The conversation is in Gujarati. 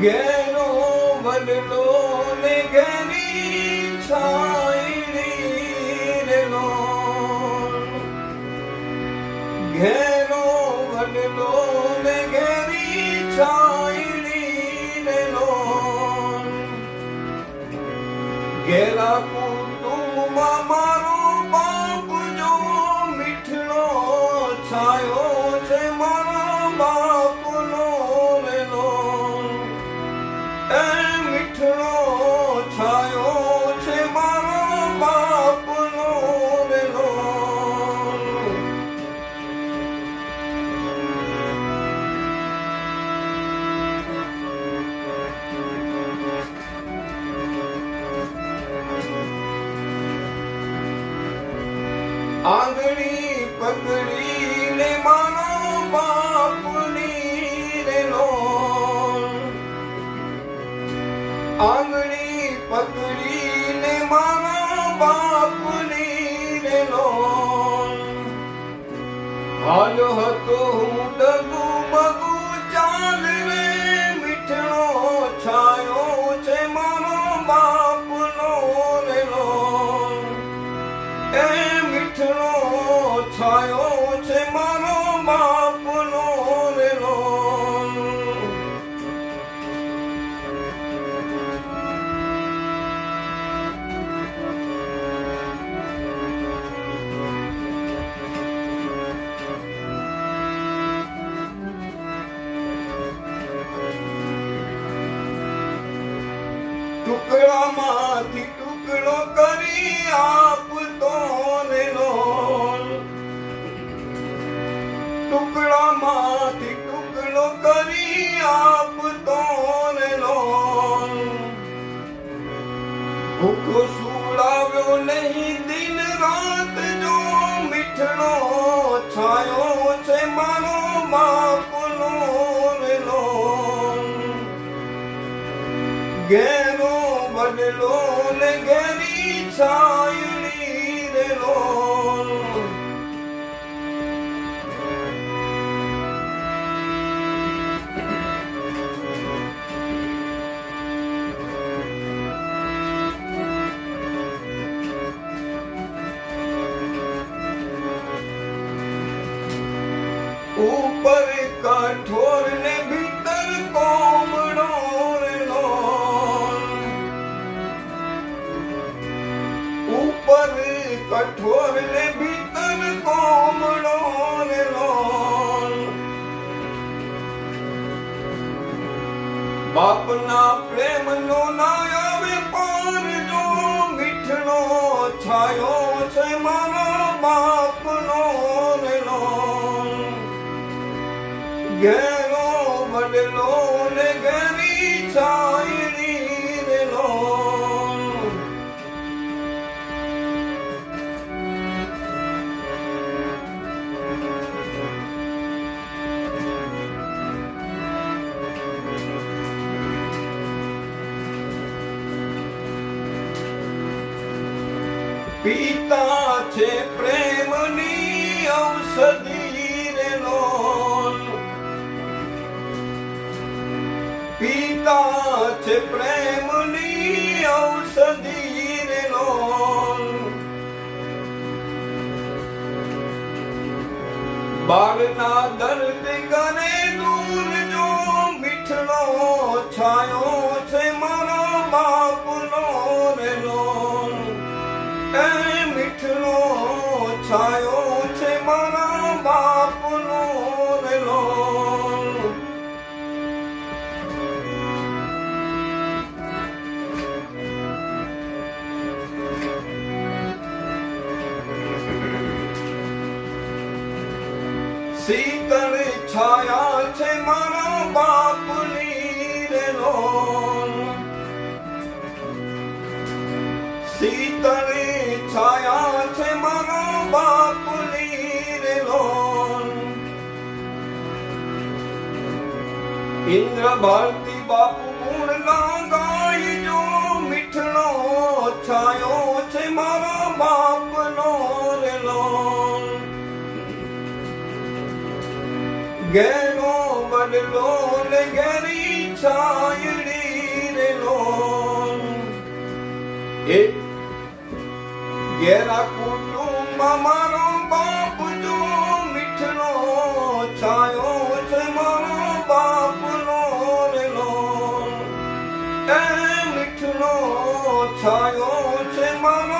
ઘેરો બદલો ને ઘેરી છાયડી રે લોલ. ઘેરો બદલો ને ઘેરી છાયડી રે લોલ. ઘેરા કુટુંબમાં મારો બાપ જો મીઠડો છાયો છે મારા બાપનો રે લોલ. એ મીઠડો છાયો છે મારા બાપનો રે લોલ. આંગળી પકડીને મારા બાપની રે લોલ. આંગળી પકડીને મારા બાપની રે લોલ. હાલ હતો હું ડગુમગુ ચાલ રે મીઠડો છાયો છે મારો બાપનો રે લોલ. એ મીઠડો છાયો છે મારો બાપનો રે લોલ. ટુકડામાંથી ટુકડો કરી આપતો ને લોલ. ટુકડામાંથી ટુકડો કરી આપતો ને લોલ. ભૂખો સુડાવ્યો નહીં દિન રાત જો મીઠડો છાયો છે મારો બાપનો રે લોલ. ઘેરો બદલો ને ઘેરી છાયડી રે લોલ. ઉપર કઠોર ને ભીતર કોમળો રે લોલ. ઉપર કઠોર ને ભીતર કોમળો રે લોલ. બાપના પ્રેમનો ના આવે પાર જો મીઠડો છાયો છે મારા બાપનો રે લોલ. ઘેરો બદલો ને ઘેરી છાયડી રે લોલ. પિતા છે પ્રેમની ઔષધી રે લોલ. પિતા છે પ્રેમની ઔષધી રે લોલ. બાળના દર્દ કરે દૂર જો મીઠડો છાયો છે મારા બાપનો રે લોલ. એ મીઠડો છાયો છે મારા બાપનો રે લોલ. શીતળ છાયા છે મારા બાપની રે લોલ. શીતળ છાયા છે મારા બાપની રે લોલ. ઇન્દ્ર ભારતી બાપુ ગુણ ગાય જો મીઠડો છાયો છે મારા બાપનો રે લોલ. ઘેરો બદલો ને ઘેરી છાયડી રેલો એક ઘેરા કુટુંબમાં મારો બાપ જો મીઠનો છાયો છે મારો બાપનો રેલો એ મીઠનો છાયો છે મારો